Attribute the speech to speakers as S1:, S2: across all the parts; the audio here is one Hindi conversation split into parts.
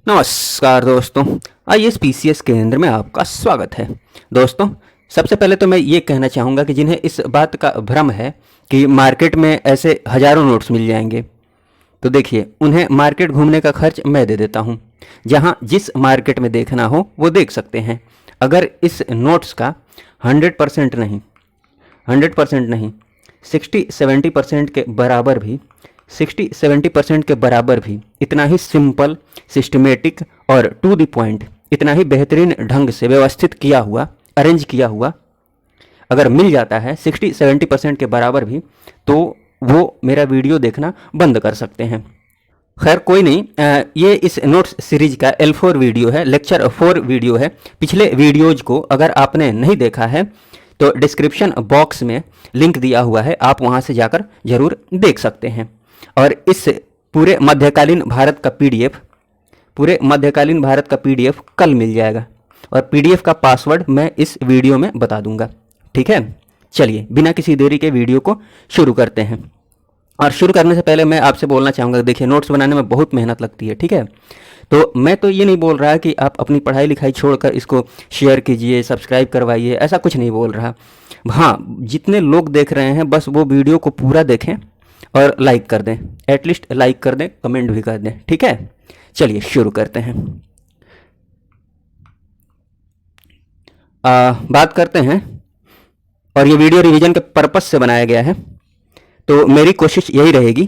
S1: नमस्कार दोस्तों। आईएएस पीसीएस केंद्र में आपका स्वागत है। दोस्तों, सबसे पहले तो मैं ये कहना चाहूँगा कि जिन्हें इस बात का भ्रम है कि मार्केट में ऐसे हज़ारों नोट्स मिल जाएंगे, तो देखिए, उन्हें मार्केट घूमने का खर्च मैं दे देता हूँ। जहाँ जिस मार्केट में देखना हो वो देख सकते हैं। अगर इस नोट्स का 100% नहीं, 100% नहीं, 60-70% के बराबर भी, 60-70% के बराबर भी इतना ही सिंपल, सिस्टमेटिक और टू द पॉइंट, इतना ही बेहतरीन ढंग से व्यवस्थित किया हुआ, अरेंज किया हुआ अगर मिल जाता है 60-70% के बराबर भी, तो वो मेरा वीडियो देखना बंद कर सकते हैं। खैर कोई नहीं, ये इस नोट्स सीरीज का L4 वीडियो है, लेक्चर 4 वीडियो है। पिछले वीडियोज को अगर आपने नहीं देखा है तो डिस्क्रिप्शन बॉक्स में लिंक दिया हुआ है, आप वहाँ से जाकर ज़रूर देख सकते हैं। और इस पूरे मध्यकालीन भारत का पीडीएफ, पूरे मध्यकालीन भारत का पीडीएफ कल मिल जाएगा, और पीडीएफ का पासवर्ड मैं इस वीडियो में बता दूंगा। ठीक है, चलिए बिना किसी देरी के वीडियो को शुरू करते हैं। और शुरू करने से पहले मैं आपसे बोलना चाहूँगा, देखिए, नोट्स बनाने में बहुत मेहनत लगती है। ठीक है, तो मैं तो ये नहीं बोल रहा कि आप अपनी पढ़ाई लिखाई छोड़कर इसको शेयर कीजिए, सब्सक्राइब करवाइए, ऐसा कुछ नहीं बोल रहा। हाँ, जितने लोग देख रहे हैं बस वो वीडियो को पूरा देखें और लाइक कर दें, एटलीस्ट लाइक कर दें, कमेंट भी कर दें। ठीक है, चलिए शुरू करते हैं। बात करते हैं, और ये वीडियो रिवीजन के पर्पस से बनाया गया है, तो मेरी कोशिश यही रहेगी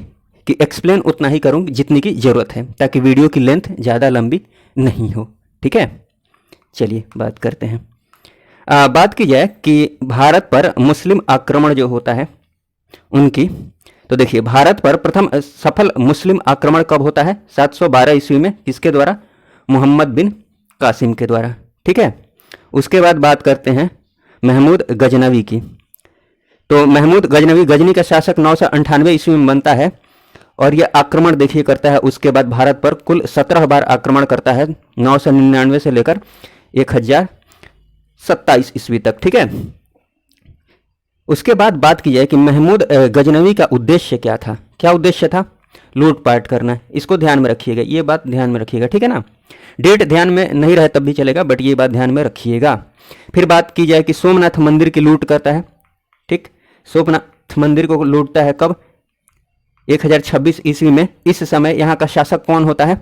S1: कि एक्सप्लेन उतना ही करूँ जितनी की ज़रूरत है, ताकि वीडियो की लेंथ ज़्यादा लंबी नहीं हो। ठीक है, चलिए बात करते हैं। बात की जाए कि भारत पर मुस्लिम आक्रमण जो होता है उनकी, तो देखिए, भारत पर प्रथम सफल मुस्लिम आक्रमण कब होता है? 712 ईस्वी में। किसके द्वारा? मोहम्मद बिन कासिम के द्वारा। ठीक है, उसके बाद बात करते हैं महमूद गजनवी की। तो महमूद गजनवी गजनी का शासक 998 ईस्वी में बनता है, और यह आक्रमण देखिए करता है उसके बाद भारत पर कुल 17 बार आक्रमण करता है, 999 से लेकर 1027 ईस्वी तक। ठीक है, उसके बाद बात की जाए कि महमूद गजनवी का उद्देश्य क्या था? क्या उद्देश्य था? लूटपाट करना। इसको ध्यान में रखिएगा, ये बात ध्यान में रखिएगा। ठीक है ना, डेट ध्यान में नहीं रहे तब भी चलेगा, बट ये बात ध्यान में रखिएगा। फिर बात की जाए कि सोमनाथ मंदिर की लूट करता है। ठीक, सोमनाथ मंदिर को लूटता है कब? 1026 ईस्वी में। इस समय यहाँ का शासक कौन होता है?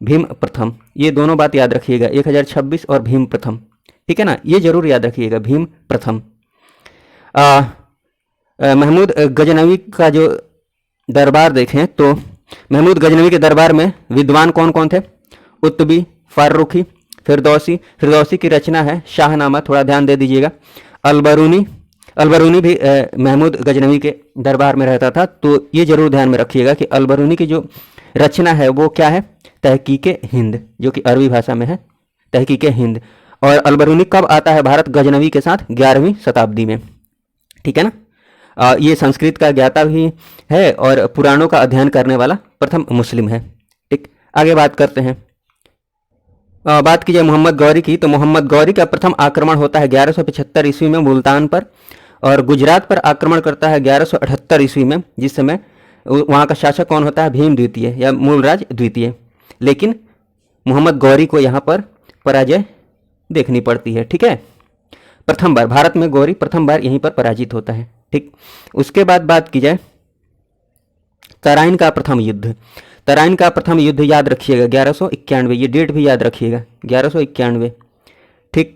S1: भीम प्रथम। ये दोनों बात याद रखिएगा, 1026 और भीम प्रथम। ठीक है ना, ये जरूर याद रखिएगा, भीम प्रथम। महमूद गजनवी का जो दरबार देखें तो महमूद गजनवी के दरबार में विद्वान कौन कौन थे? उत्तबी, फारूकी, फिरदौसी। फिरदौसी की रचना है शाहनामा, थोड़ा ध्यान दे दीजिएगा। अलबरूनी, अलबरूनी भी महमूद गजनवी के दरबार में रहता था, तो ये जरूर ध्यान में रखिएगा कि अलबरूनी की जो रचना है वो क्या है? तहकीके हिंद, जो कि अरबी भाषा में है, तहकीके हिंद। और अलबरूनी कब आता है भारत गजनवी के साथ? 11वीं शताब्दी में। ठीक है ना, ये संस्कृत का ज्ञाता भी है और पुराणों का अध्ययन करने वाला प्रथम मुस्लिम है। ठीक, आगे बात करते हैं। बात की जाए मोहम्मद गौरी की, तो मोहम्मद गौरी का प्रथम आक्रमण होता है 1175 ईस्वी में मुल्तान पर, और गुजरात पर आक्रमण करता है 1178 ईस्वी में, जिस समय वहाँ का शासक कौन होता है? भीम द्वितीय या मूलराज द्वितीय। लेकिन मोहम्मद गौरी को यहाँ पर पराजय देखनी पड़ती है। ठीक है, प्रथम बार भारत में गौरी प्रथम बार यहीं पर पराजित होता है। ठीक, उसके बाद बात की जाए तराइन का प्रथम युद्ध। तराइन का प्रथम युद्ध याद रखिएगा 1191, ये डेट भी याद रखिएगा, 1191। ठीक,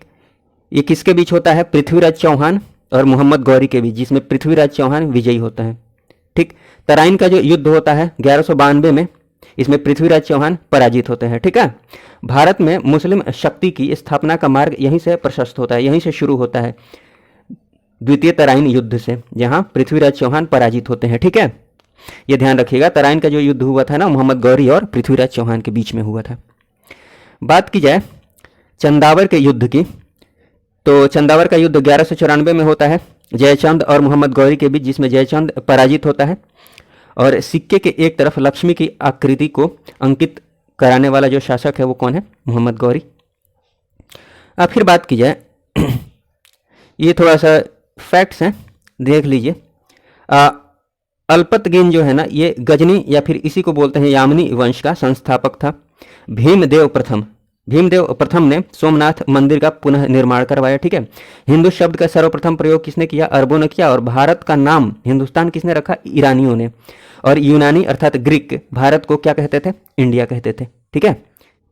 S1: ये किसके बीच होता है? पृथ्वीराज चौहान और मोहम्मद गौरी के बीच, जिसमें पृथ्वीराज चौहान विजयी होता है। ठीक, तराइन का जो युद्ध होता है 1192 में, इसमें पृथ्वीराज चौहान पराजित होते हैं। ठीक है, भारत में मुस्लिम शक्ति की स्थापना का मार्ग यहीं से प्रशस्त होता है, यहीं से शुरू होता है, द्वितीय तराइन युद्ध से, जहां पृथ्वीराज चौहान पराजित होते हैं। ठीक है, ये ध्यान रखिएगा। तराइन का जो युद्ध हुआ था ना, मोहम्मद गौरी और पृथ्वीराज चौहान के बीच में हुआ था। बात की जाए चंदावर के युद्ध की, तो चंदावर का युद्ध 1194 में होता है जयचंद और मोहम्मद गौरी के बीच, जिसमें जयचंद पराजित होता है, और सिक्के के एक तरफ लक्ष्मी की आकृति को अंकित कराने वाला जो शासक है वो कौन है? मोहम्मद गौरी। अब फिर बात की जाए, ये थोड़ा सा फैक्ट्स हैं, देख लीजिए। अल्पतगीन जो है ना, ये गजनी या फिर इसी को बोलते हैं यामनी वंश का संस्थापक था। भीमदेव प्रथम ने सोमनाथ मंदिर का पुनः निर्माण करवाया। ठीक है। हिंदू शब्द का सर्वप्रथम प्रयोग किसने किया? अरबों ने किया। और भारत का नाम हिंदुस्तान किसने रखा? ईरानियों ने। और यूनानी अर्थात ग्रीक भारत को क्या कहते थे? इंडिया कहते थे। ठीक है।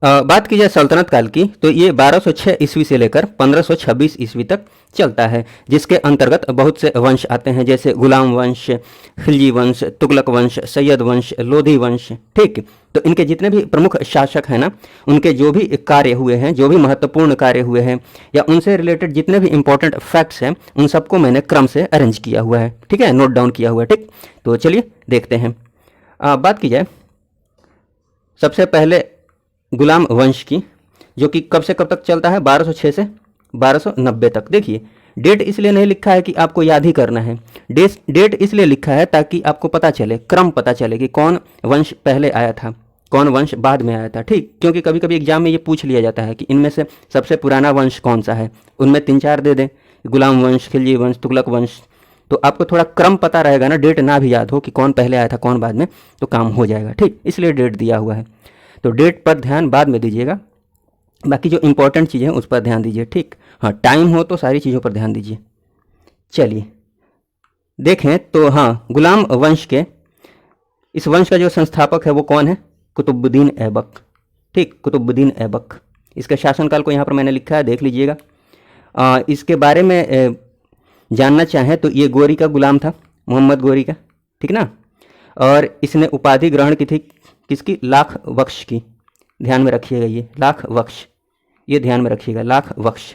S1: बात की जाए सल्तनत काल की तो ये 1206 ईस्वी से लेकर 1526 ईस्वी तक चलता है, जिसके अंतर्गत बहुत से वंश आते हैं, जैसे गुलाम वंश, खिलजी वंश, तुगलक वंश, सैयद वंश, लोधी वंश। ठीक। तो इनके जितने भी प्रमुख शासक हैं ना, उनके जो भी कार्य हुए हैं, जो भी महत्वपूर्ण कार्य हुए हैं, या उनसे रिलेटेड जितने भी इंपॉर्टेंट फैक्ट्स हैं, उन सबको मैंने क्रम से अरेंज किया हुआ है। ठीक है, नोट डाउन किया हुआ है। ठीक। तो चलिए देखते हैं। बात की जाए सबसे पहले गुलाम वंश की, जो कि कब से कब तक चलता है? 1206 से 1290 तक। देखिए, डेट इसलिए नहीं लिखा है कि आपको याद ही करना है, डेट इसलिए लिखा है ताकि आपको पता चले, क्रम पता चले कि कौन वंश पहले आया था, कौन वंश बाद में आया था। ठीक। क्योंकि कभी कभी एग्जाम में ये पूछ लिया जाता है कि इनमें से सबसे पुराना वंश कौन सा है, उनमें 3-4 दे दें, गुलाम वंश, खिलजी वंश, तुगलक वंश, तो आपको थोड़ा क्रम पता रहेगा ना, डेट ना भी याद हो कि कौन पहले आया था कौन बाद में, तो काम हो जाएगा। ठीक। इसलिए डेट दिया हुआ है, तो डेट पर ध्यान बाद में दीजिएगा, बाकी जो इंपॉर्टेंट चीज़ें हैं उस पर ध्यान दीजिए। ठीक। हाँ, टाइम हो तो सारी चीज़ों पर ध्यान दीजिए। चलिए देखें तो हाँ, गुलाम वंश के इस वंश का जो संस्थापक है वो कौन है? कुतुबुद्दीन ऐबक। ठीक, कुतुबुद्दीन ऐबक। इसके शासनकाल को यहाँ पर मैंने लिखा है, देख लीजिएगा। इसके बारे में जानना चाहें तो ये गोरी का गुलाम था, मोहम्मद गोरी का। ठीक ना। और इसने उपाधि ग्रहण की थी किसकी? लाख बख्श की। ध्यान में रखिएगा, ये लाख बख्श, ये ध्यान में रखिएगा, लाख बख्श।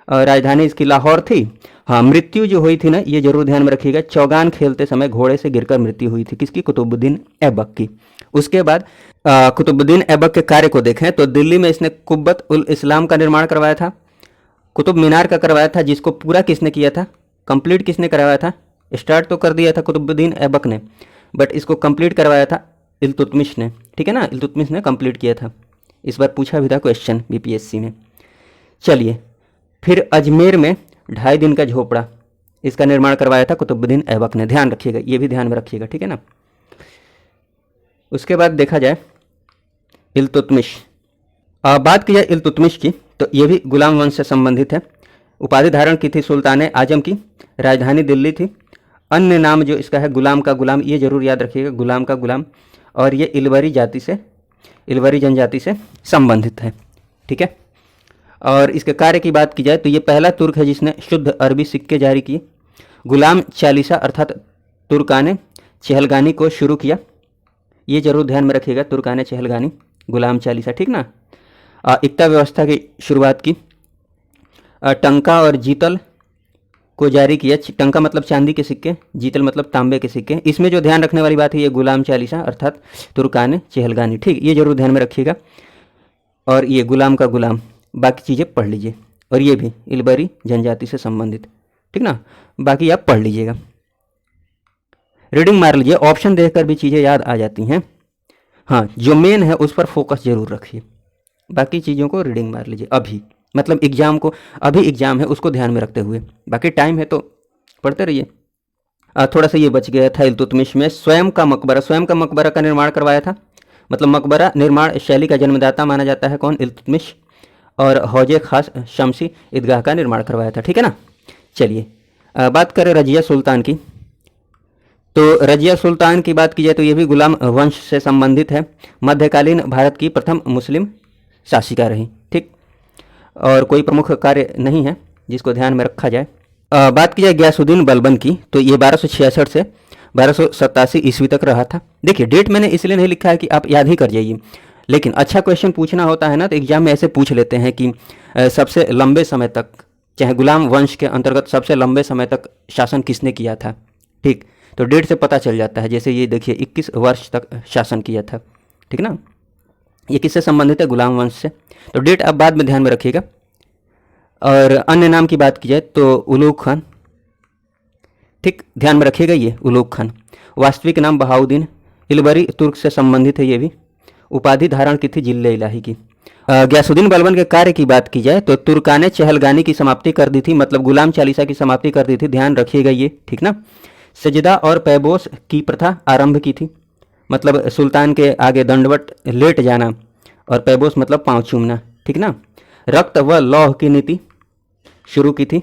S1: राजधानी इसकी लाहौर थी। हाँ, मृत्यु जो हुई थी ना, ये जरूर ध्यान में रखिएगा, चौगान खेलते समय घोड़े से गिरकर मृत्यु हुई थी। किसकी? कुतुबुद्दीन ऐबक की। उसके बाद कुतुबुद्दीन ऐबक के कार्य को देखें तो दिल्ली में इसने कुब्बत उल इस्लाम का निर्माण करवाया था, कुतुब मीनार का करवाया था, जिसको पूरा किसने किया था? कंप्लीट किसने करवाया था? स्टार्ट तो कर दिया था कुतुबुद्दीन ऐबक ने, बट इसको कंप्लीट करवाया था इल्तुतमिश ने। ठीक है ना, इल्तुतमिश ने कंप्लीट किया था। इस बार पूछा भी था क्वेश्चन बीपीएससी में। चलिए, फिर अजमेर में 2.5 दिन का झोपड़ा, इसका निर्माण करवाया था कुतुबुद्दीन ऐबक ने। ध्यान रखिएगा, ये भी ध्यान में रखिएगा। ठीक है ना। उसके बाद देखा जाए इल्तुतमिश। बात की जाए इल्तुतमिश की तो ये भी गुलाम वंश से संबंधित है। उपाधि धारण की थी सुल्तान आजम की, राजधानी दिल्ली थी। अन्य नाम जो इसका है गुलाम का गुलाम, ये जरूर याद रखिएगा, गुलाम का गुलाम। और ये इलवरी जनजाति से संबंधित है। ठीक है। और इसके कार्य की बात की जाए तो ये पहला तुर्क है जिसने शुद्ध अरबी सिक्के जारी किए। गुलाम चालीसा अर्थात तुर्काने चहलगानी को शुरू किया, ये जरूर ध्यान में रखिएगा, तुर्काने चहलगानी, गुलाम चालीसा। ठीक ना। इक्ता व्यवस्था की शुरुआत की। टंका और जीतल को जारी किया। टंका मतलब चांदी के सिक्के, जीतल मतलब तांबे के सिक्के। इसमें जो ध्यान रखने वाली बात है, ये गुलाम चालीसा अर्थात तुर्काने चहलगानी। ठीक, ये जरूर ध्यान में रखिएगा। और ये गुलाम का गुलाम, बाकी चीज़ें पढ़ लीजिए। और ये भी इलबरी जनजाति से संबंधित। ठीक ना, बाकी आप पढ़ लीजिएगा, रीडिंग मार लीजिए, ऑप्शन देखकर भी चीज़ें याद आ जाती हैं। हाँ, जो मेन है उस पर फोकस जरूर रखिए, बाकी चीज़ों को रीडिंग मार लीजिए। अभी मतलब एग्जाम को, अभी एग्जाम है उसको ध्यान में रखते हुए, बाकी टाइम है तो पढ़ते रहिए। थोड़ा सा ये बच गया था इल्तुतमिश में स्वयं का मकबरा का निर्माण करवाया था। मतलब मकबरा निर्माण शैली का जन्मदाता माना जाता है कौन? इल्तुतमिश। और हौजे खास शमसी ईदगाह का निर्माण करवाया था। ठीक है ना। चलिए बात करें रजिया सुल्तान की, तो रजिया सुल्तान की बात की जाए तो ये भी गुलाम वंश से संबंधित है। मध्यकालीन भारत की प्रथम मुस्लिम शासिका रही। ठीक, और कोई प्रमुख कार्य नहीं है जिसको ध्यान में रखा जाए। बात की जाए गयासुद्दीन बलबन की तो ये 1266 से 1287 ईस्वी तक रहा था। देखिए, डेट मैंने इसलिए नहीं लिखा है कि आप याद ही कर जाइए, लेकिन अच्छा क्वेश्चन पूछना होता है ना, तो एग्जाम में ऐसे पूछ लेते हैं कि सबसे लंबे समय तक, चाहे गुलाम वंश के अंतर्गत सबसे लंबे समय तक शासन किसने किया था। ठीक, तो डेट से पता चल जाता है। जैसे ये देखिए 21 वर्ष तक शासन किया था। ठीक ना, ये किससे संबंधित है? गुलाम वंश से। तो डेट आप बाद में ध्यान में रखिएगा। और अन्य नाम की बात की जाए तो उलूग खान। ठीक, ध्यान में रखिएगा, ये उलूग खान। वास्तविक नाम बहाउद्दीन, इलबरी तुर्क से संबंधित है ये भी। उपाधि धारण की थी जिले इलाही की। गयासुद्दीन बलबन के कार्य की बात की जाए तो तुर्काने चहलगानी की समाप्ति कर दी थी, मतलब गुलाम चालीसा की समाप्ति कर दी थी, ध्यान रखिएगा ये। ठीक ना। सजदा और पैबोस की प्रथा आरंभ की थी, मतलब सुल्तान के आगे दंडवत लेट जाना और पैबोस मतलब पाँव चूमना, ठीक ना। रक्त व लौह की नीति शुरू की थी,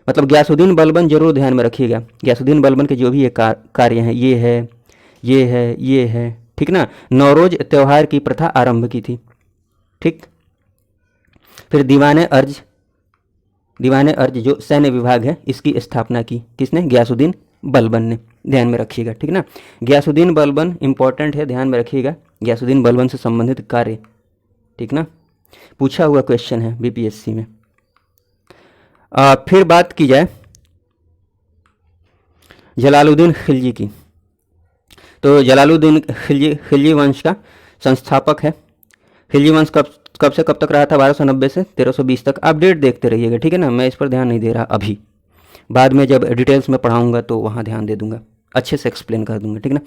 S1: मतलब गयासुद्दीन बलबन जरूर ध्यान में रखिएगा। गयासुद्दीन बलबन के जो भी ये कार्य हैं, ये है, ये है, ये है, ठीक ना। नौरोज त्यौहार की प्रथा आरंभ की थी, ठीक। फिर दीवाने अर्ज जो सैन्य विभाग है, इसकी स्थापना की किसने? गयासुद्दीन बलबन ने, ध्यान में रखिएगा, ठीक ना। गयासुद्दीन बलबन इंपॉर्टेंट है, ध्यान में रखिएगा, गयासुद्दीन बलबन से संबंधित कार्य, ठीक ना, पूछा हुआ क्वेश्चन है बीपीएससी में। फिर बात की जाए जलालुद्दीन खिलजी की, तो जलालुद्दीन खिलजी वंश का संस्थापक है। खिलजी वंश कब से कब तक रहा था? 1290 से 1320 तक। आप डेट देखते रहिएगा, ठीक है ना, मैं इस पर ध्यान नहीं दे रहा अभी, बाद में जब डिटेल्स में पढ़ाऊंगा तो वहाँ ध्यान दे दूंगा, अच्छे से एक्सप्लेन कर दूंगा, ठीक ना।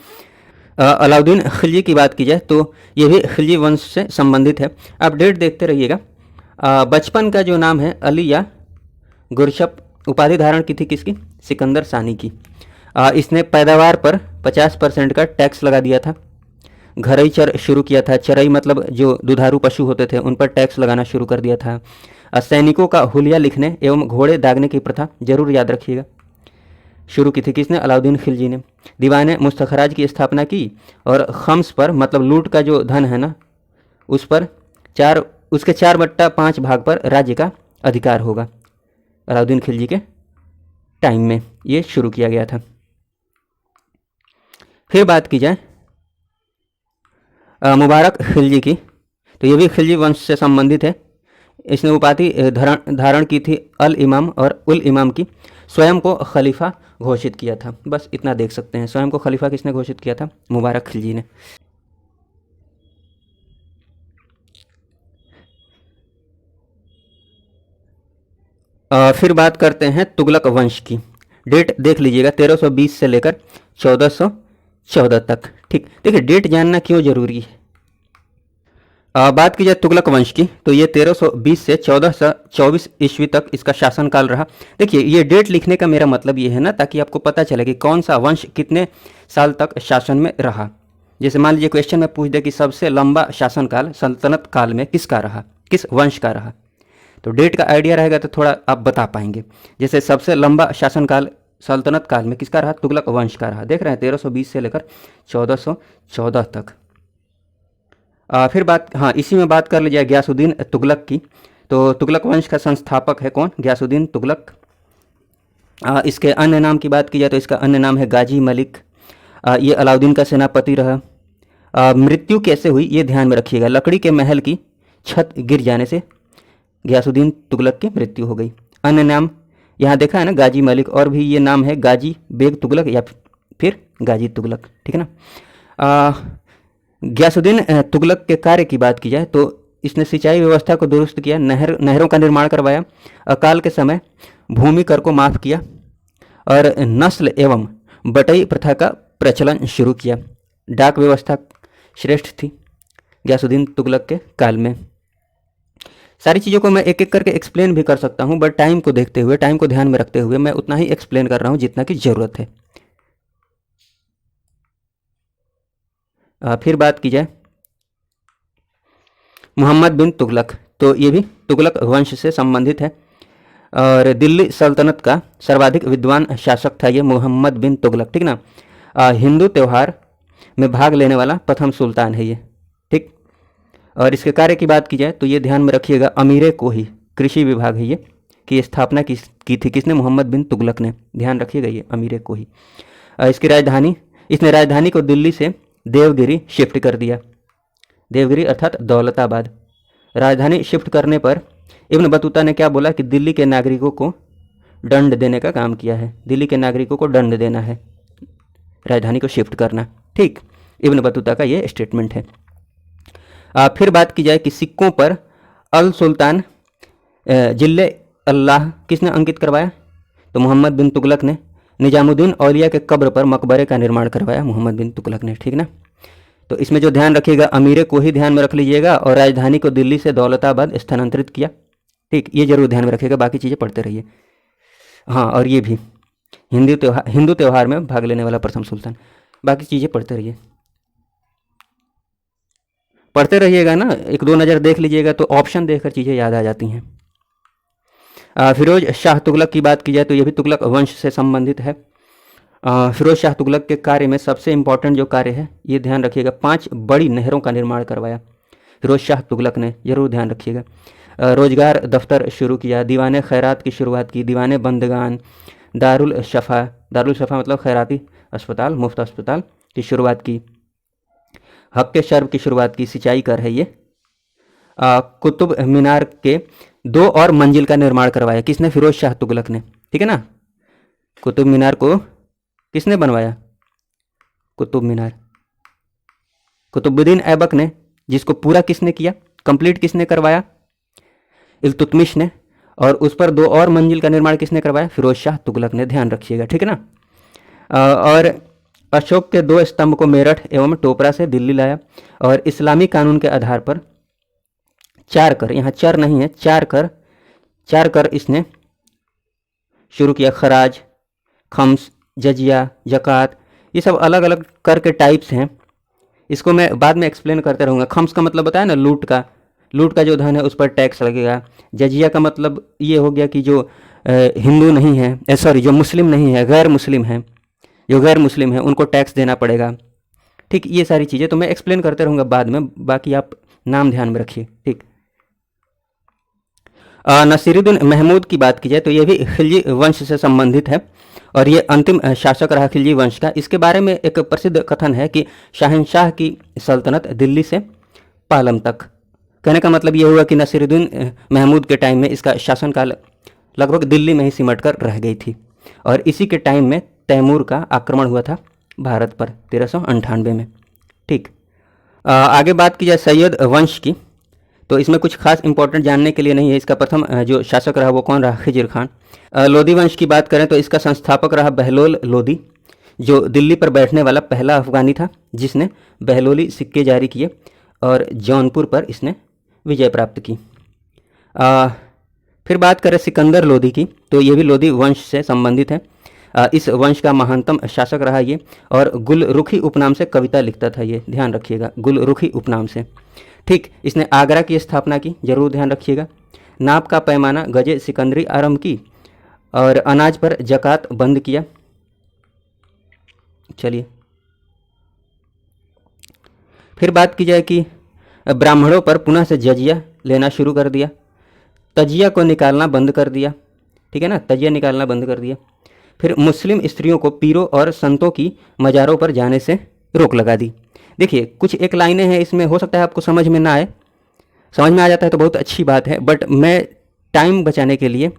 S1: अलाउद्दीन खिलजी की बात की जाए तो ये भी खिलजी वंश से संबंधित है, आप डेट देखते रहिएगा। बचपन का जो नाम है अली या गुरशप, उपाधि धारण की थी किसकी? सिकंदर सानी की। इसने पैदावार पर 50% का टैक्स लगा दिया था। घरई चर शुरू किया था, चरई मतलब जो दुधारू पशु होते थे उन पर टैक्स लगाना शुरू कर दिया था। सैनिकों का हुलिया लिखने एवं घोड़े दागने की प्रथा जरूर याद रखिएगा, शुरू की थी किसने? अलाउद्दीन खिलजी ने। दीवाने मुस्तखराज की स्थापना की और खम्स पर, मतलब लूट का जो धन है ना, उस पर उसके 4/5 भाग पर राज्य का अधिकार होगा। अलाउद्दीन खिलजी के टाइम में ये शुरू किया गया था। फिर बात की जाए मुबारक खिलजी की, तो ये भी खिलजी वंश से संबंधित है। इसने उपाधि धारण की थी अल इमाम और उल इमाम की। स्वयं को खलीफा घोषित किया था, बस इतना देख सकते हैं। स्वयं को खलीफा किसने घोषित किया था? मुबारक खिलजी ने। फिर बात करते हैं तुगलक वंश की। डेट देख लीजिएगा, 1320 से लेकर 1414 तक, ठीक। देखिए डेट जानना क्यों जरूरी है। बात की जाए तुगलक वंश की, तो ये 1320 से 1424 ईस्वी तक इसका शासनकाल रहा। देखिए ये डेट लिखने का मेरा मतलब ये है ना, ताकि आपको पता चले कि कौन सा वंश कितने साल तक शासन में रहा। जैसे मान लीजिए क्वेश्चन में पूछ दे कि सबसे लंबा शासनकाल सल्तनत काल में किसका रहा, किस वंश का रहा, तो डेट का आइडिया रहेगा तो थोड़ा आप बता पाएंगे। जैसे सबसे लंबा शासनकाल सल्तनत काल में किसका रहा? तुगलक वंश का रहा। देख रहे हैं 1320 से लेकर 1414 तक। फिर बात, हाँ इसी में बात कर लीजिए गयासुद्दीन तुगलक की। तो तुगलक वंश का संस्थापक है कौन? गयासुद्दीन तुगलक। इसके अन्य नाम की बात की जाए तो इसका अन्य नाम है गाजी मलिक। ये अलाउद्दीन का सेनापति रहा। मृत्यु कैसे हुई ये ध्यान में रखिएगा, लकड़ी के महल की छत गिर जाने से गयासुद्दीन तुगलक की मृत्यु हो गई। अन्य नाम यहाँ देखा है ना, गाजी मलिक, और भी ये नाम है गाजी बेग तुगलक या फिर गाजी तुगलक, ठीक है ना। गयासुद्दीन तुगलक के कार्य की बात की जाए तो इसने सिंचाई व्यवस्था को दुरुस्त किया, नहरों का निर्माण करवाया, अकाल के समय भूमि कर को माफ़ किया और नस्ल एवं बटई प्रथा का प्रचलन शुरू किया। डाक व्यवस्था श्रेष्ठ थी गयासुद्दीन तुगलक के काल में। सारी चीज़ों को मैं एक एक करके एक्सप्लेन भी कर सकता हूँ, बट टाइम को देखते हुए, टाइम को ध्यान में रखते हुए मैं उतना ही एक्सप्लेन कर रहा हूँ जितना की ज़रूरत है। फिर बात की जाए मोहम्मद बिन तुगलक, तो ये भी तुगलक वंश से संबंधित है और दिल्ली सल्तनत का सर्वाधिक विद्वान शासक था ये मोहम्मद बिन तुगलक, ठीक ना। हिंदू त्यौहार में भाग लेने वाला प्रथम सुल्तान है ये, ठीक। और इसके कार्य की बात की जाए तो ये ध्यान में रखिएगा, अमीर कोही कृषि विभाग है ये, की स्थापना की थी किसने? मोहम्मद बिन तुगलक ने, ध्यान रखिएगा ये अमीर कोही। इसकी राजधानी, इसने राजधानी को दिल्ली से देवगिरी शिफ्ट कर दिया, देवगिरी अर्थात दौलताबाद। राजधानी शिफ्ट करने पर इब्न बतूता ने क्या बोला कि दिल्ली के नागरिकों को दंड देने का काम किया है, दिल्ली के नागरिकों को दंड देना है, राजधानी को शिफ्ट करना, ठीक। इब्न बतूता का ये स्टेटमेंट है। फिर बात की जाए कि सिक्कों पर अल सुल्तान जिल्ले अल्लाह किसने अंकित करवाया? तो मोहम्मद बिन तुगलक ने। निजामुद्दीन औलिया के कब्र पर मकबरे का निर्माण करवाया मोहम्मद बिन तुगलक ने, ठीक ना। तो इसमें जो ध्यान रखिएगा, अमीर को ही ध्यान में रख लीजिएगा और राजधानी को दिल्ली से दौलताबाद स्थानांतरित किया, ठीक, ये जरूर ध्यान में रखिएगा, बाकी चीज़ें पढ़ते रहिए। हाँ, और ये भी हिंदू त्यौहार में भाग लेने वाला प्रथम सुल्तान, बाकी चीज़ें पढ़ते रहिए। पढ़ते रहिएगा ना, एक दो नज़र देख लीजिएगा तो ऑप्शन देखकर चीज़ें याद आ जाती हैं। फिरोज शाह तुगलक की बात की जाए तो ये भी तुगलक वंश से संबंधित है। फिरोज शाह तुगलक के कार्य में सबसे इम्पोर्टेंट जो कार्य है, ये ध्यान रखिएगा, 5 बड़ी नहरों का निर्माण करवाया फिरोज शाह तुगलक ने, जरूर ध्यान रखिएगा। रोजगार दफ्तर शुरू किया, दीवाने खैरात की शुरुआत की, दीवाने बंदगान, दारुल शफ़ा मतलब खैराती अस्पताल, मुफ्त अस्पताल की शुरुआत की, हक के शर्ब की शुरुआत की, सिंचाई कर है ये। कुतुब मीनार के 2 और मंजिल का निर्माण करवाया, किसने? फिरोज शाह तुगलक ने, ठीक है ना। कुतुब मीनार को किसने बनवाया? कुतुब मीनार कुतुबुद्दीन ऐबक ने, जिसको पूरा किसने किया, कंप्लीट किसने करवाया? इल्तुतमिश ने। और उस पर 2 और मंजिल का निर्माण किसने करवाया? फिरोज शाह तुगलक ने, ध्यान रखिएगा, ठीक है ना। और अशोक के 2 स्तंभ को मेरठ एवं टोपरा से दिल्ली लाया और इस्लामी कानून के आधार पर 4 कर, यहाँ चर नहीं है, 4 कर इसने शुरू किया। खराज, खम्स, जजिया, जक़ात, ये सब अलग अलग कर के टाइप्स हैं, इसको मैं बाद में एक्सप्लेन करते रहूँगा। खम्स का मतलब बताया ना, लूट का जो धन है उस पर टैक्स लगेगा। जजिया का मतलब ये हो गया कि जो हिंदू नहीं है, सॉरी जो मुस्लिम नहीं है, गैर मुस्लिम है, जो गैर मुस्लिम है उनको टैक्स देना पड़ेगा, ठीक। ये सारी चीज़ें तो मैं एक्सप्लेन करते रहूँगा बाद में, बाकी आप नाम ध्यान में रखिए, ठीक। नसीरुद्दीन महमूद की बात की जाए तो ये भी खिलजी वंश से संबंधित है और ये अंतिम शासक रहा खिलजी वंश का। इसके बारे में एक प्रसिद्ध कथन है कि शहंशाह की सल्तनत दिल्ली से पालम तक, कहने का मतलब ये हुआ कि नसीरुद्दीन महमूद के टाइम में इसका शासनकाल लगभग दिल्ली में ही सिमट कर रह गई थी और इसी के टाइम में तैमूर का आक्रमण हुआ था भारत पर 1398 में, ठीक। आगे बात की जाए सैयद वंश की तो इसमें कुछ खास इंपॉर्टेंट जानने के लिए नहीं है। इसका प्रथम जो शासक रहा वो कौन रहा? खिजिर खान। लोधी वंश की बात करें तो इसका संस्थापक रहा बहलोल लोधी, जो दिल्ली पर बैठने वाला पहला अफगानी था जिसने बहलोली सिक्के जारी किए और जौनपुर पर इसने विजय प्राप्त की। फिर बात करें सिकंदर लोधी की तो ये भी लोधी वंश से संबंधित है। इस वंश का महानतम शासक रहा ये और गुलरुखी उपनाम से कविता लिखता था ये, ध्यान रखिएगा, गुलरुखी उपनाम से, ठीक। इसने आगरा की स्थापना की, जरूर ध्यान रखिएगा। नाप का पैमाना गजे सिकंदरी आरंभ की और अनाज पर जकात बंद किया। चलिए फिर बात की जाए कि ब्राह्मणों पर पुनः से जजिया लेना शुरू कर दिया, तजिया को निकालना बंद कर दिया, ठीक है ना, तजिया निकालना बंद कर दिया। फिर मुस्लिम स्त्रियों को पीरों और संतों की मज़ारों पर जाने से रोक लगा दी। देखिए कुछ एक लाइनें हैं इसमें, हो सकता है आपको समझ में ना आए, समझ में आ जाता है तो बहुत अच्छी बात है, बट मैं टाइम बचाने के लिए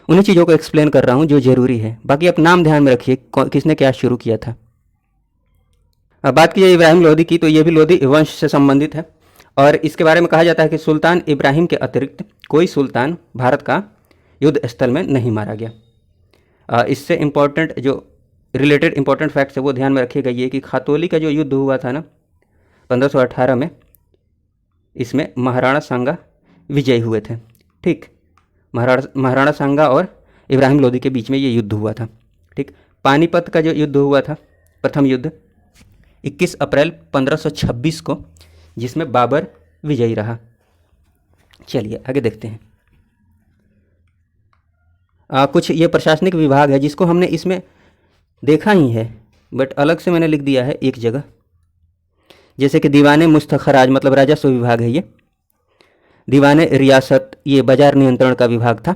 S1: उन्हीं चीज़ों को एक्सप्लेन कर रहा हूँ जो ज़रूरी है। बाकी आप नाम ध्यान में रखिए किसने क्या शुरू किया था। अब बात की जाए इब्राहिम लोधी की तो ये भी लोधी वंश से संबंधित है और इसके बारे में कहा जाता है कि सुल्तान इब्राहिम के अतिरिक्त कोई सुल्तान भारत का युद्ध स्थल में नहीं मारा गया। इससे इम्पोर्टेंट जो रिलेटेड इंपॉर्टेंट फैक्ट्स है वो ध्यान में रखिएगा, ये कि खातौली का जो युद्ध हुआ था ना 1518 में, इसमें महाराणा सांगा विजयी हुए थे, ठीक। महाराणा सांगा और इब्राहिम लोधी के बीच में ये युद्ध हुआ था, ठीक। पानीपत का जो युद्ध हुआ था, प्रथम युद्ध 21 अप्रैल 1526 को, जिसमें बाबर विजयी रहा। चलिए आगे देखते हैं। कुछ ये प्रशासनिक विभाग है जिसको हमने इसमें देखा ही है बट अलग से मैंने लिख दिया है एक जगह, जैसे कि दीवाने मुस्तखराज मतलब राजस्व विभाग है ये, दीवाने रियासत ये बाजार नियंत्रण का विभाग था।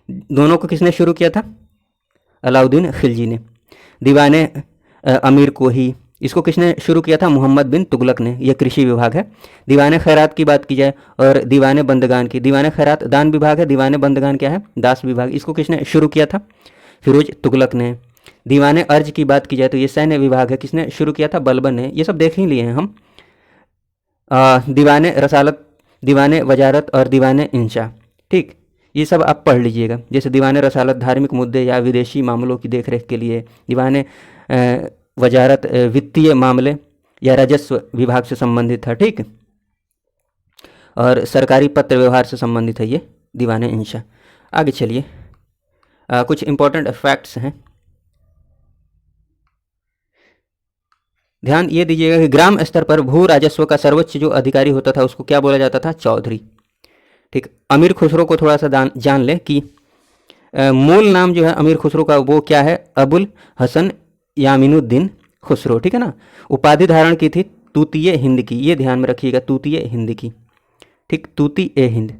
S1: दोनों को किसने शुरू किया था? अलाउद्दीन खिलजी ने। दीवाने अमीर कोही, इसको किसने शुरू किया था? मोहम्मद बिन तुगलक ने। यह कृषि विभाग है। दीवाने खैरात की बात की जाए और दीवाने बंदगान की, दीवाने खैरात दान विभाग है, दीवाने बंदगान क्या है? दास विभाग। इसको किसने शुरू किया था? फिरोज तुगलक ने। दीवाने अर्ज की बात की जाए तो ये सैन्य विभाग है, किसने शुरू किया था? बलबन ने। ये सब देख ही लिए हैं हम। दीवाने रसालत, दीवाने वजारत और दीवाने इंशा, ठीक, ये सब आप पढ़ लीजिएगा। जैसे दीवाने रसालत धार्मिक मुद्दे या विदेशी मामलों की देखरेख के लिए, दीवाने वजारत वित्तीय मामले या राजस्व विभाग से संबंधित है, ठीक, और सरकारी पत्र व्यवहार से संबंधित है ये दीवाने इंशा। आगे चलिए, कुछ इंपॉर्टेंट फैक्ट्स हैं। ध्यान ये दीजिएगा कि ग्राम स्तर पर भू राजस्व का सर्वोच्च जो अधिकारी होता था उसको क्या बोला जाता था? चौधरी। ठीक। अमीर खुसरो को थोड़ा सा जान ले कि मूल नाम जो है अमीर खुसरो का वो क्या है? अबुल हसन यामीनुद्दीन खुसरो। ठीक है ना। उपाधि धारण की थी तूतीय हिंद की, ये ध्यान में रखिएगा, तूतीय हिंद की। ठीक, तूतीय हिंद।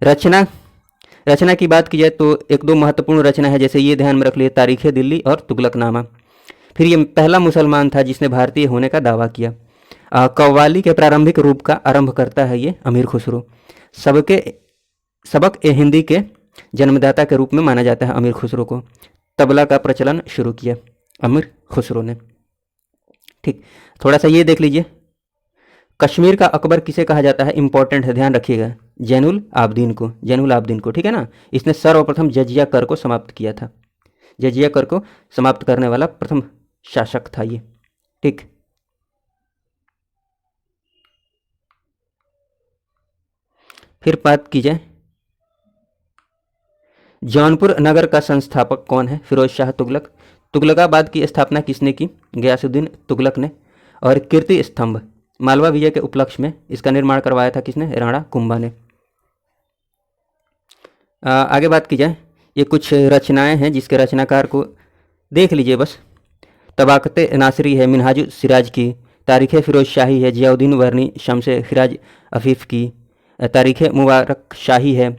S1: रचना की बात की जाए तो एक दो महत्वपूर्ण रचना है, जैसे ये ध्यान में रख लिए, तारीख दिल्ली और तुगलकनामा। फिर ये पहला मुसलमान था जिसने भारतीय होने का दावा किया। कव्वाली के प्रारंभिक रूप का आरंभ करता है ये अमीर खुसरो। सबक ए हिंदी के जन्मदाता के रूप में माना जाता है अमीर खुसरो को। तबला का प्रचलन शुरू किया अमीर खुसरो ने। ठीक, थोड़ा सा ये देख लीजिए, कश्मीर का अकबर किसे कहा जाता है? इंपॉर्टेंट है, ध्यान रखिएगा, जैनुल आबदीन को, जैनुल आबदीन को। ठीक है ना। इसने सर्वप्रथम जजिया कर को समाप्त किया था। जजिया कर को समाप्त करने वाला प्रथम शासक था ये। ठीक, फिर बात की जाए, जौनपुर नगर का संस्थापक कौन है? फिरोज शाह तुगलक। तुगलकाबाद की स्थापना किसने की? गयासुद्दीन तुगलक ने। और कीर्ति स्तंभ मालवा विजय के उपलक्ष्य में इसका निर्माण करवाया था किसने? राणा कुंभा ने। आगे बात की जाए, ये कुछ रचनाएं हैं जिसके रचनाकार को देख लीजिए बस। तबाकत नासरी है मिनहाज सिराज की, तारीख़ फिरोज शाही है जियाउद्दीन वर्नी शम्स खिराज अफीफ़ की, तारीख़ मुबारक शाही है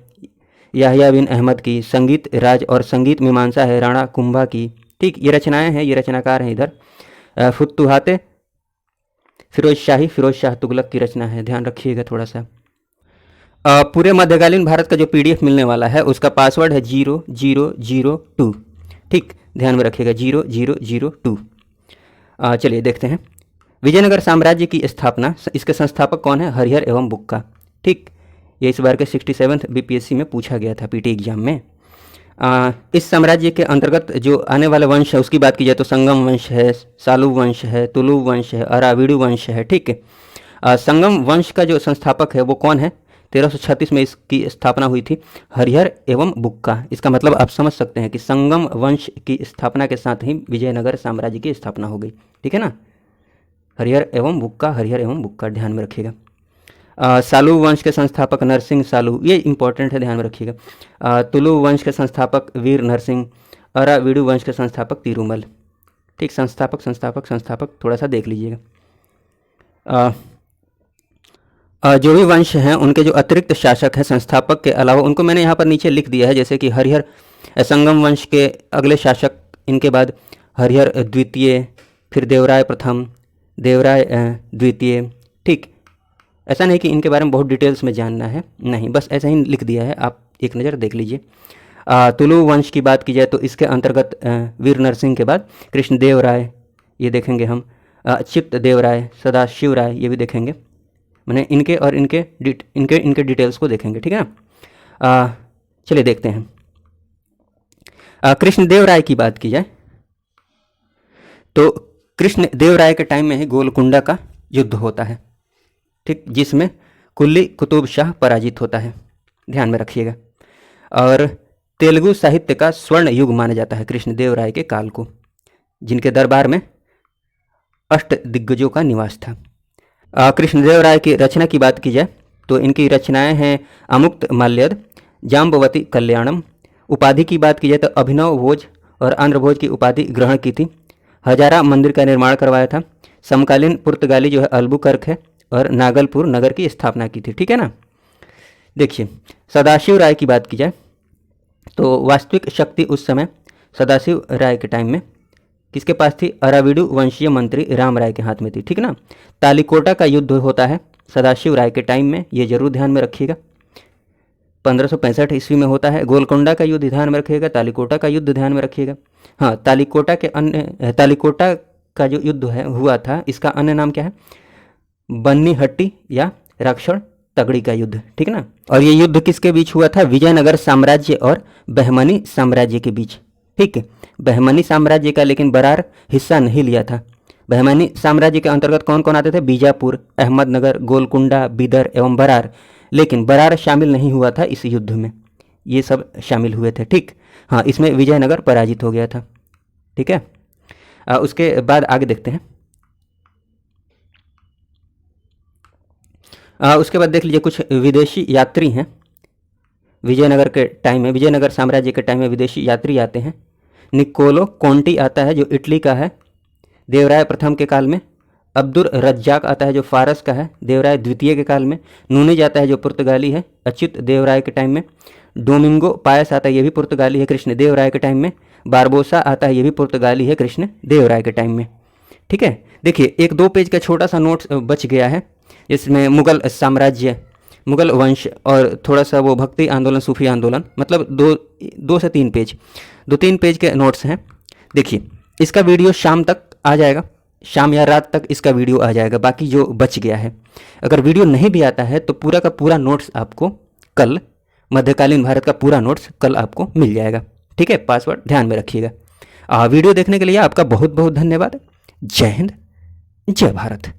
S1: याहिया बिन अहमद की, संगीत राज और संगीत मीमांसा है राणा कुंभा की। ठीक, ये रचनाएं हैं, ये रचनाकार हैं इधर। फुतुहात फिरोज शाह तुगलक की रचना है, ध्यान रखिएगा थोड़ा सा। पूरे मध्यकालीन भारत का जो PDF मिलने वाला है उसका पासवर्ड है 0002। ठीक, ध्यान में रखिएगा 0002। चलिए देखते हैं, विजयनगर साम्राज्य की स्थापना, इसके संस्थापक कौन है? हरिहर एवं बुक्का। ठीक, ये इस बार के 67th BPSC में पूछा गया था PT एग्जाम में। इस साम्राज्य के अंतर्गत जो आने वाले वंश है उसकी बात की जाए तो संगम वंश है, सालू वंश है, तुलु वंश है, अराविडु वंश है। ठीक है। संगम वंश का जो संस्थापक है वो कौन है? 1336 में इसकी स्थापना हुई थी, हरिहर एवं बुक्का। इसका मतलब आप समझ सकते हैं कि संगम वंश की स्थापना के साथ ही विजयनगर साम्राज्य की स्थापना हो गई। ठीक है ना। हरिहर एवं बुक्का, ध्यान में रखिएगा। सालू वंश के संस्थापक नरसिंह सालू, ये इंपॉर्टेंट है, ध्यान में रखिएगा। तुलु वंश के संस्थापक वीर नरसिंह, अराविडु वंश के संस्थापक तिरुमल। ठीक, संस्थापक थोड़ा सा देख लीजिएगा। जो भी वंश हैं उनके जो अतिरिक्त शासक हैं संस्थापक के अलावा, उनको मैंने यहाँ पर नीचे लिख दिया है, जैसे कि हरिहर संगम वंश के अगले शासक, इनके बाद हरिहर द्वितीय, फिर देवराय प्रथम, देवराय द्वितीय। ठीक, ऐसा नहीं कि इनके बारे में बहुत डिटेल्स में जानना है, नहीं, बस ऐसा ही लिख दिया है, आप एक नज़र देख लीजिए। तुलु वंश की बात की जाए तो इसके अंतर्गत वीर नरसिंह के बाद कृष्णदेव राय, ये देखेंगे हम, चित्त देव राय, सदाशिव राय, ये भी देखेंगे। मैंने इनके और इनके डिटेल्स को देखेंगे। ठीक है ना। चलिए देखते हैं, कृष्णदेव राय की बात की जाए तो कृष्णदेव राय के टाइम में ही गोलकुंडा का युद्ध होता है। ठीक, जिसमें कुल्ली कुतुब शाह पराजित होता है, ध्यान में रखिएगा। और तेलुगु साहित्य का स्वर्ण युग माना जाता है कृष्णदेव राय के काल को, जिनके दरबार में अष्ट दिग्गजों का निवास था। कृष्णदेव राय की रचना की बात की जाए तो इनकी रचनाएं हैं अमुक्त माल्यद, जाम्बवती कल्याणम। उपाधि की बात की जाए तो अभिनव भोज और आंध्र भोज की उपाधि ग्रहण की थी। हजारा मंदिर का निर्माण करवाया था। समकालीन पुर्तगाली जो है अल्बुकर्क है, और नागलपुर नगर की स्थापना की थी। ठीक है ना। देखिए, सदाशिव राय की बात की जाए तो वास्तविक शक्ति उस समय सदाशिव राय के टाइम में किसके पास थी? अराविडु वंशीय मंत्री राम राय के हाथ में थी। ठीक ना। तालिकोटा का युद्ध होता है सदाशिव राय के टाइम में, ये जरूर ध्यान में रखिएगा। 1565 ईस्वी में होता है। गोलकोंडा का युद्ध ध्यान में रखिएगा, तालिकोटा का युद्ध ध्यान में रखिएगा। हाँ, तालिकोटा का जो युद्ध है हुआ था, इसका अन्य नाम क्या है? बन्नी हट्टी या राक्षण तगड़ी का युद्ध। ठीक ना। और ये युद्ध किसके बीच हुआ था? विजयनगर साम्राज्य और बहमनी साम्राज्य के बीच। ठीक है, बहमनी साम्राज्य का लेकिन बरार हिस्सा नहीं लिया था। बहमनी साम्राज्य के अंतर्गत कौन कौन आते थे? बीजापुर, अहमदनगर, गोलकुंडा, बीदर एवं बरार। लेकिन बरार शामिल नहीं हुआ था इस युद्ध में, ये सब शामिल हुए थे। ठीक, हाँ, इसमें विजयनगर पराजित हो गया था। ठीक है। उसके बाद आगे देखते हैं। उसके बाद देख लीजिए कुछ विदेशी यात्री हैं विजयनगर के टाइम में, विजयनगर साम्राज्य के टाइम में विदेशी यात्री आते हैं। निकोलो कोंटी आता है जो इटली का है देवराय प्रथम के काल में। अब्दुल रज्जाक आता है जो फारस का है देवराय द्वितीय के काल में। नूनिज आता है जो पुर्तगाली है अच्युत देवराय के टाइम में। डोमिंगो पायस आता है ये भी पुर्तगाली है कृष्ण देवराय के टाइम में। बारबोसा आता है ये भी पुर्तगाली है कृष्ण देवराय के टाइम में। ठीक है, देखिए एक 2 पेज का छोटा सा नोट्स बच गया है, इसमें मुगल साम्राज्य, मुगल वंश और थोड़ा सा वो भक्ति आंदोलन सूफी आंदोलन, मतलब 2 से 3 पेज, 2-3 पेज के नोट्स हैं। देखिए इसका वीडियो शाम तक आ जाएगा, शाम या रात तक इसका वीडियो आ जाएगा, बाकी जो बच गया है। अगर वीडियो नहीं भी आता है तो पूरा का पूरा नोट्स आपको कल, मध्यकालीन भारत का पूरा नोट्स कल आपको मिल जाएगा। ठीक है, पासवर्ड ध्यान में रखिएगा। वीडियो देखने के लिए आपका बहुत बहुत धन्यवाद। जय हिंद, जय भारत।